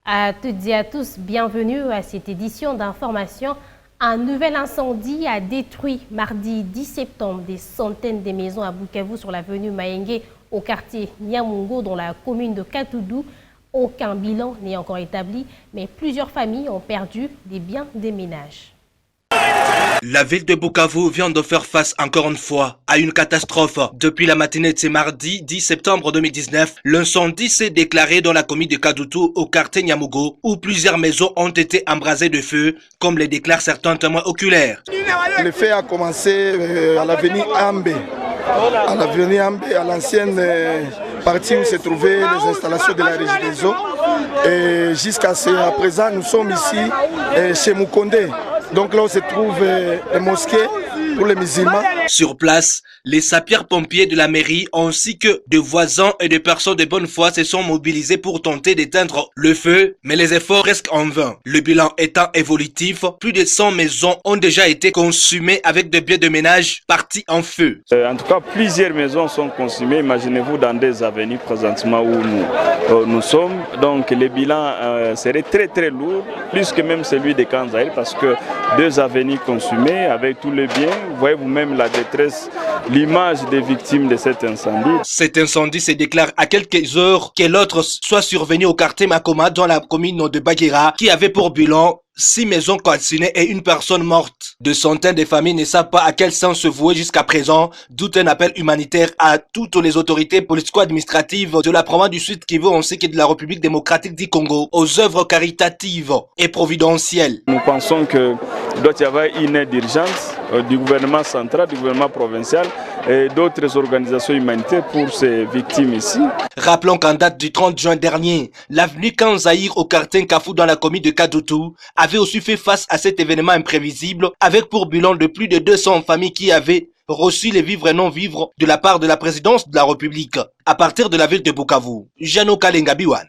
À toutes et à tous, bienvenue à cette édition d'information. Un nouvel incendie a détruit mardi 10 septembre des centaines de maisons à Bukavu sur l'avenue Mayengue au quartier Nyamungo dans la commune de Katoudou. Aucun bilan n'est encore établi, mais plusieurs familles ont perdu des biens des ménages. La ville de Bukavu vient de faire face encore une fois à une catastrophe. Depuis la matinée de ce mardi 10 septembre 2019, l'incendie s'est déclaré dans la commune de Kadutu au quartier Nyamugo où plusieurs maisons ont été embrasées de feu, comme le déclarent certains témoins oculaires. Le feu a commencé à l'avenue Ambé, à l'ancienne partie où se trouvaient les installations de la Régie des eaux. Et jusqu'à présent, nous sommes ici chez Mukonde. Donc là, on se trouve les mosquées pour les musulmans. Sur place, les sapeurs-pompiers de la mairie ainsi que des voisins et des personnes de bonne foi se sont mobilisés pour tenter d'éteindre le feu, mais les efforts restent en vain. Le bilan étant évolutif, plus de 100 maisons ont déjà été consumées avec des biens de ménage partis en feu. En tout cas, plusieurs maisons sont consumées. Imaginez-vous dans des avenues présentement où nous sommes. Donc le bilan serait très lourd, plus que même celui de Kanzaï, parce que 2 avenues consumées avec tous les biens. Vous voyez vous-même la détresse, l'image des victimes de cet incendie. Cet incendie se déclare à quelques heures que l'autre soit survenu au quartier Makoma dans la commune de Baguera qui avait pour bilan 6 maisons calcinées et une personne morte. De centaines de familles ne savent pas à quel sens se vouer jusqu'à présent, d'où un appel humanitaire à toutes les autorités politico-administratives de la province du Sud Kivu ainsi que de la République démocratique du Congo aux œuvres caritatives et providentielles. Nous pensons qu'il doit y avoir une aide d'urgence du gouvernement central, du gouvernement provincial et d'autres organisations humanitaires pour ces victimes ici. Rappelons qu'en date du 30 juin dernier, l'avenue Kanzaïr au quartier Kafou dans la commune de Kadutu avait aussi fait face à cet événement imprévisible avec pour bilan de plus de 200 familles qui avaient reçu les vivres et non-vivres de la part de la présidence de la République à partir de la ville de Bukavu. Jano Kalenga Biwan.